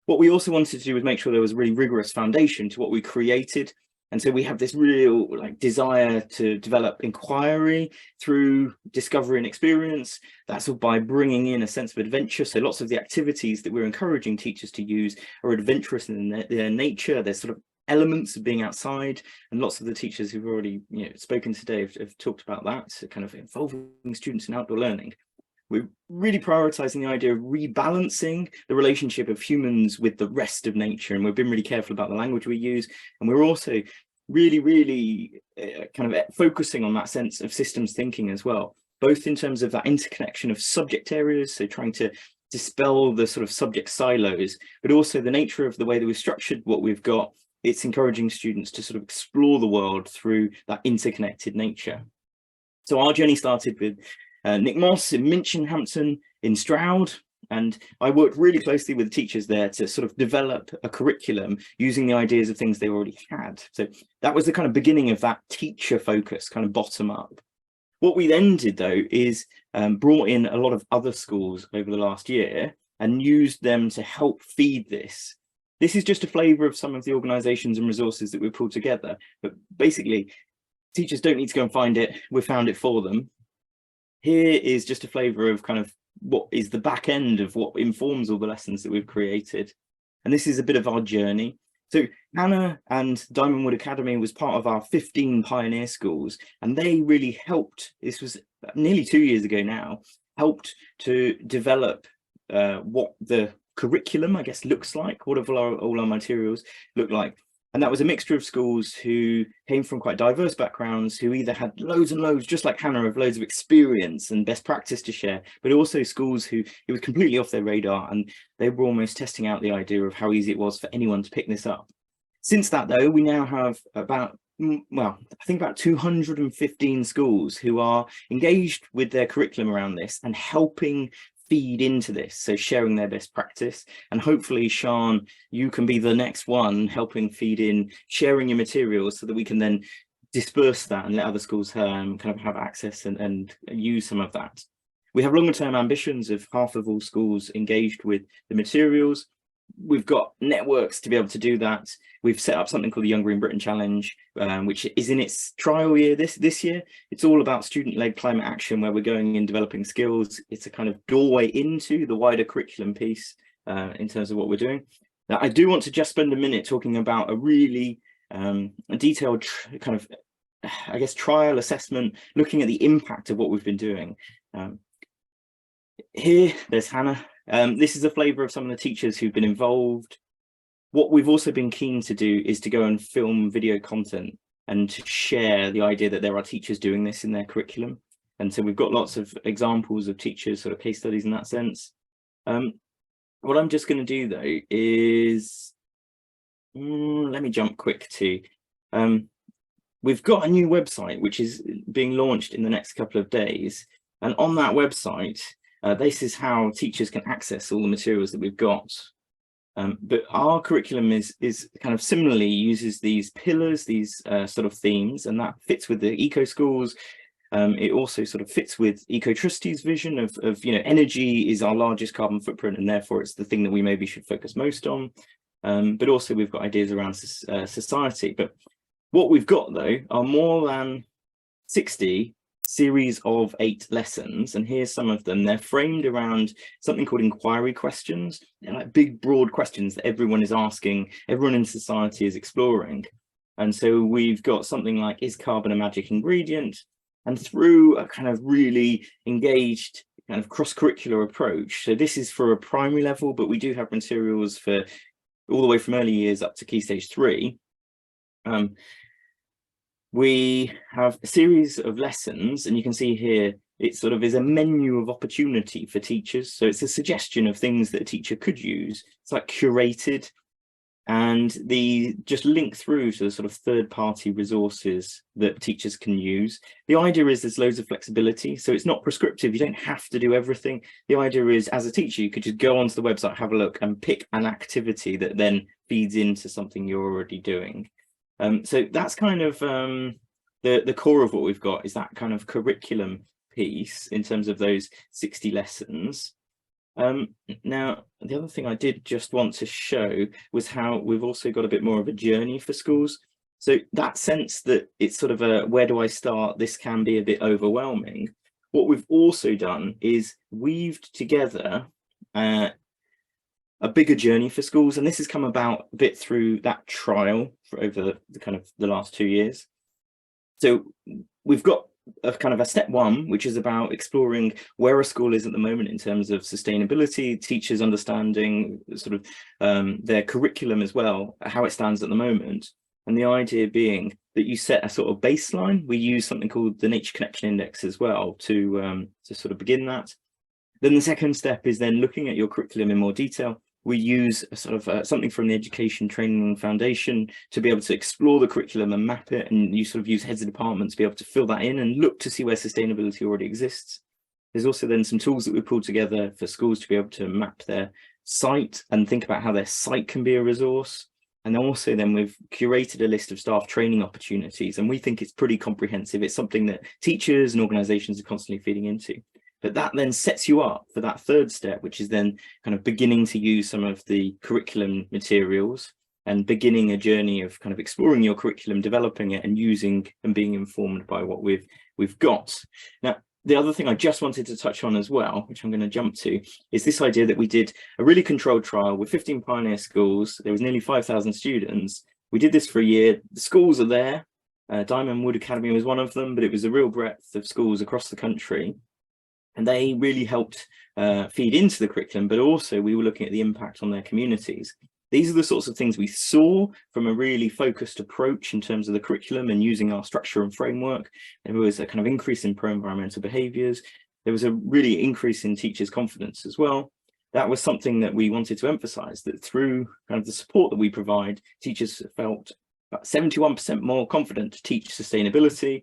What we also wanted to do was make sure there was a really rigorous foundation to what we created. And so we have this real desire to develop inquiry through discovery and experience. That's all by bringing in a sense of adventure. So lots of the activities that we're encouraging teachers to use are adventurous in their nature. There's sort of elements of being outside, and lots of the teachers who've already spoken today have talked about that, so kind of involving students in outdoor learning. We're really prioritizing the idea of rebalancing the relationship of humans with the rest of nature, and we've been really careful about the language we use, and we're also really kind of focusing on that sense of systems thinking as well, both in terms of that interconnection of subject areas, so trying to dispel the sort of subject silos, but also the nature of the way that we've structured what we've got. It's encouraging students to sort of explore the world through that interconnected nature. So our journey started with Nick Moss in Minchinhampton in Stroud, and I worked really closely with the teachers there to sort of develop a curriculum using the ideas of things they already had. So that was the kind of beginning of that teacher focus, kind of bottom up. What we then did though is brought in a lot of other schools over the last year and used them to help feed this. This is just a flavour of some of the organisations and resources that we've pulled together, but basically teachers don't need to go and find it, we've found it for them. Here is just a flavour of kind of what is the back end of what informs all the lessons that we've created. And this is a bit of our journey. So Hannah and Diamondwood Academy was part of our 15 pioneer schools, and they really helped, this was nearly 2 years ago now, helped to develop what the curriculum, I guess, looks like, what all our materials look like. And that was a mixture of schools who came from quite diverse backgrounds, who either had loads and loads, just like Hannah, of loads of experience and best practice to share, but also schools who it was completely off their radar, and they were almost testing out the idea of how easy it was for anyone to pick this up. Since that, though, we now have about, well, I think about 215 schools who are engaged with their curriculum around this and helping feed into this, so sharing their best practice. And hopefully, Sian, you can be the next one helping feed in, sharing your materials so that we can then disperse that and let other schools kind of have access and use some of that. We have longer term ambitions of half of all schools engaged with the materials. We've got networks to be able to do that. We've set up something called the Younger in Britain Challenge, which is in its trial year this year. It's all about student-led climate action, where we're going and developing skills. It's a kind of doorway into the wider curriculum piece in terms of what we're doing. Now, I do want to just spend a minute talking about a really detailed kind of, I guess, trial assessment, looking at the impact of what we've been doing. Here, there's Hannah. This is a flavour of some of the teachers who've been involved. What we've also been keen to do is to go and film video content and to share the idea that there are teachers doing this in their curriculum. And so we've got lots of examples of teachers, sort of case studies in that sense. What I'm just going to do though is, let me jump quick to, we've got a new website which is being launched in the next couple of days. And on that website, this is how teachers can access all the materials that we've got. But our curriculum is kind of similarly uses these pillars, these sort of themes, and that fits with the eco schools. It also sort of fits with Ecotricity's vision of energy is our largest carbon footprint, and therefore it's the thing that we maybe should focus most on. But also we've got ideas around society. But what we've got though are more than 60 series of 8 lessons, and here's some of them. They're framed around something called inquiry questions. They're like big broad questions that everyone is asking, everyone in society is exploring. And so we've got something like, is carbon a magic ingredient? And through a kind of really engaged kind of cross-curricular approach, so this is for a primary level, but we do have materials for all the way from early years up to Key Stage 3. We have a series of lessons, and you can see here it sort of is a menu of opportunity for teachers. So it's a suggestion of things that a teacher could use. It's like curated, and the just link through to the sort of third-party resources that teachers can use. The idea is there's loads of flexibility, so it's not prescriptive. You don't have to do everything. The idea is, as a teacher, you could just go onto the website, have a look, and pick an activity that then feeds into something you're already doing. So that's kind of the core of what we've got, is that kind of curriculum piece in terms of those 60 lessons. Now, the other thing I did just want to show was how we've also got a bit more of a journey for schools. So that sense that it's sort of a, where do I start? This can be a bit overwhelming. What we've also done is weaved together a bigger journey for schools, and this has come about a bit through that trial for over the kind of the last 2 years. So we've got a kind of a step one, which is about exploring where a school is at the moment in terms of sustainability, teachers understanding sort of their curriculum as well, how it stands at the moment. And the idea being that you set a sort of baseline. We use something called the Nature Connection Index as well to sort of begin that. Then the second step is then looking at your curriculum in more detail. We use a sort of something from the Education Training Foundation to be able to explore the curriculum and map it, and you sort of use heads of departments to be able to fill that in and look to see where sustainability already exists. There's also then some tools that we pulled together for schools to be able to map their site and think about how their site can be a resource. And also then we've curated a list of staff training opportunities, and we think it's pretty comprehensive. It's something that teachers and organisations are constantly feeding into. But that then sets you up for that third step, which is then kind of beginning to use some of the curriculum materials and beginning a journey of kind of exploring your curriculum, developing it, and using and being informed by what we've got. Now, the other thing I just wanted to touch on as well, which I'm going to jump to, is this idea that we did a really controlled trial with 15 pioneer schools. There was nearly 5,000 students. We did this for a year. The schools are there. Diamond Wood Academy was one of them, but it was a real breadth of schools across the country. And they really helped feed into the curriculum, but also we were looking at the impact on their communities. These are the sorts of things we saw from a really focused approach in terms of the curriculum and using our structure and framework. There was a kind of increase in pro-environmental behaviours. There was a really increase in teachers' confidence as well. That was something that we wanted to emphasise, that through kind of the support that we provide, teachers felt about 71% more confident to teach sustainability.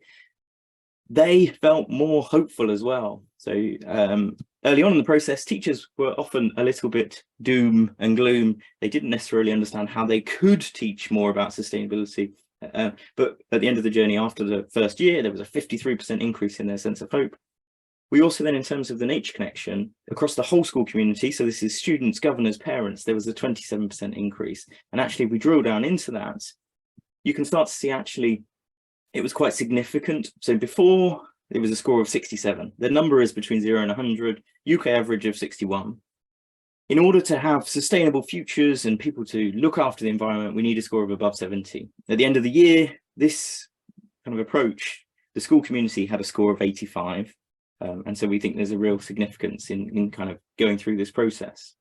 They felt more hopeful as well. So early on in the process, teachers were often a little bit doom and gloom. They didn't necessarily understand how they could teach more about sustainability. But at the end of the journey, after the first year, there was a 53% increase in their sense of hope. We also then, in terms of the nature connection, across the whole school community, so this is students, governors, parents, there was a 27% increase. And actually, if we drill down into that, you can start to see actually it was quite significant. So before, it was a score of 67. The number is between 0 and 100, UK average of 61. In order to have sustainable futures and people to look after the environment, we need a score of above 70. At the end of the year, this kind of approach, the school community had a score of 85. And so we think there's a real significance in kind of going through this process.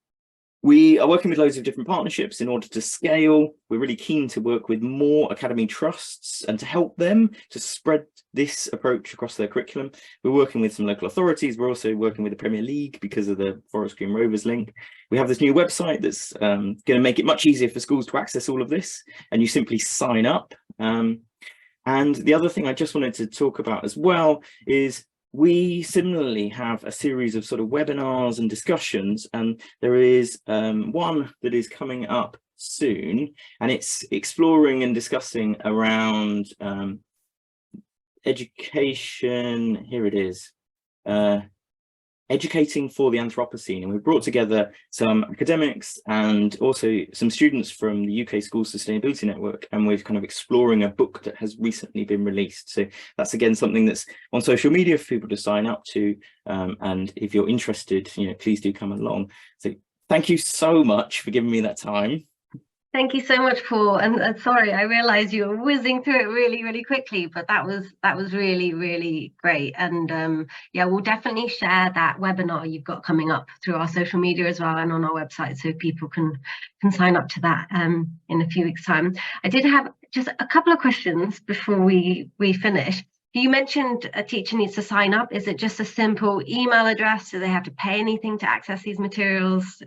We are working with loads of different partnerships in order to scale. We're really keen to work with more academy trusts and to help them to spread this approach across their curriculum. We're working with some local authorities. We're also working with the Premier League because of the Forest Green Rovers link. We have this new website that's going to make it much easier for schools to access all of this, and you simply sign up. And the other thing I just wanted to talk about as well is we similarly have a series of sort of webinars and discussions, and there is one that is coming up soon, and it's exploring and discussing around education. Here it is, educating for the Anthropocene, and we've brought together some academics and also some students from the UK School Sustainability Network, and we're kind of exploring a book that has recently been released. So that's again something that's on social media for people to sign up to, and if you're interested, please do come along. So thank you so much for giving me that time. Thank you so much, Paul. And sorry, I realised you were whizzing through it really, really quickly, but that was really, really great. And yeah, we'll definitely share that webinar you've got coming up through our social media as well and on our website, so people can sign up to that in a few weeks' time. I did have just a couple of questions before we finish. You mentioned a teacher needs to sign up. Is it just a simple email address? Do they have to pay anything to access these materials?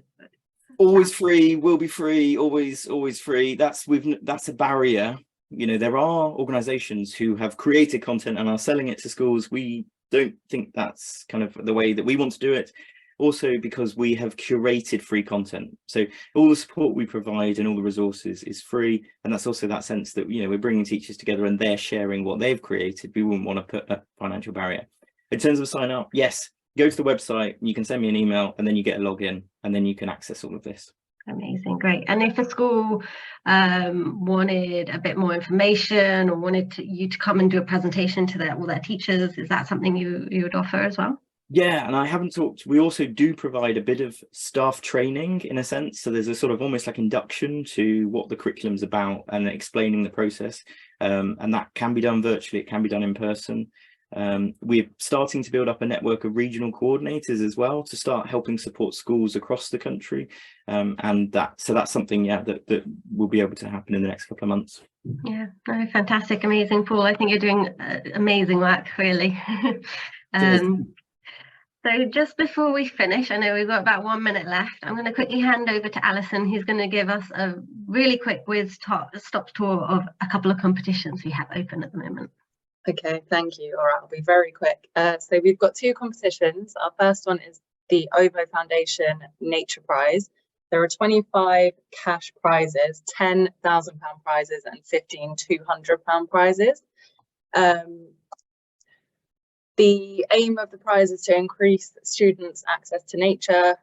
Always free, will be free, always free. That's a barrier. You know, there are organizations who have created content and are selling it to schools. We don't think that's kind of the way that we want to do it. Also because we have curated free content. So all the support we provide and all the resources is free. And that's also that sense that, you know, we're bringing teachers together and they're sharing what they've created. We wouldn't want to put a financial barrier. In terms of sign up, yes, go to the website, you can send me an email and then you get a login and then you can access all of this. Amazing, great. And if a school wanted a bit more information or wanted you to come and do a presentation to all their teachers, is that something you would offer as well? Yeah, and I haven't talked, we also do provide a bit of staff training in a sense. So there's a sort of almost like induction to what the curriculum's about and explaining the process. And that can be done virtually, it can be done in person. We're starting to build up a network of regional coordinators as well to start helping support schools across the country. So that's something, yeah, that will be able to happen in the next couple of months. Yeah, oh, fantastic, amazing, Paul. I think you're doing amazing work, really. So just before we finish, I know we've got about 1 minute left. I'm going to quickly hand over to Alison, who's going to give us a really quick stop tour of a couple of competitions we have open at the moment. Okay, thank you. All right, I'll be very quick. So we've got 2 competitions. Our first one is the OVO Foundation Nature Prize. There are 25 cash prizes, £10,000 prizes and 15 £200 prizes. The aim of the prize is to increase students' access to nature.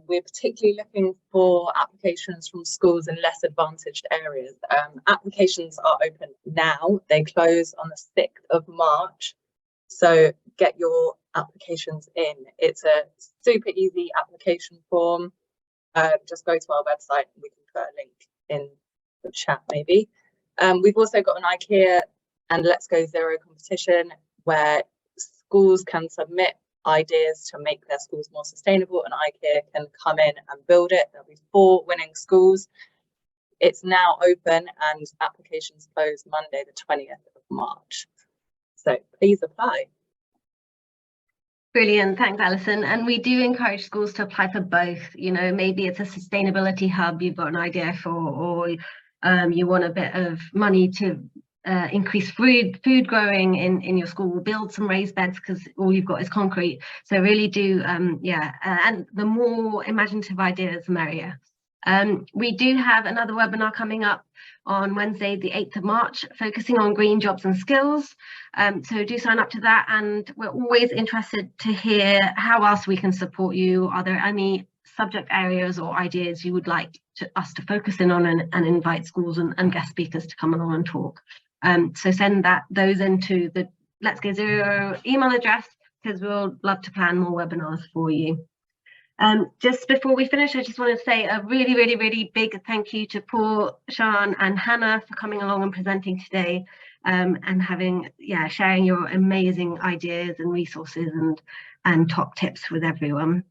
We're particularly looking for applications from schools in less advantaged areas. Applications are open now. They close on the 6th of March. So get your applications in. It's a super easy application form. Just go to our website and we can put a link in the chat maybe. We've also got an IKEA and Let's Go Zero competition where schools can submit ideas to make their schools more sustainable and IKEA can come in and build it. There'll be 4 winning schools. It's now open and applications close Monday the 20th of March. So please apply. Brilliant, thanks Alison. And we do encourage schools to apply for both. You know, maybe it's a sustainability hub you've got an idea for, or you want a bit of money to increase food growing in your school, build some raised beds because all you've got is concrete. So really do, and the more imaginative ideas, the merrier. We do have another webinar coming up on Wednesday, the 8th of March, focusing on green jobs and skills. So do sign up to that, and we're always interested to hear how else we can support you. Are there any subject areas or ideas you would like us to focus in on and invite schools and guest speakers to come along and talk? So send those into the Let's Go Zero email address, because we'll love to plan more webinars for you. Just before we finish, I just want to say a really, really, really big thank you to Paul, Sian and Hannah for coming along and presenting today, and sharing your amazing ideas and resources and top tips with everyone.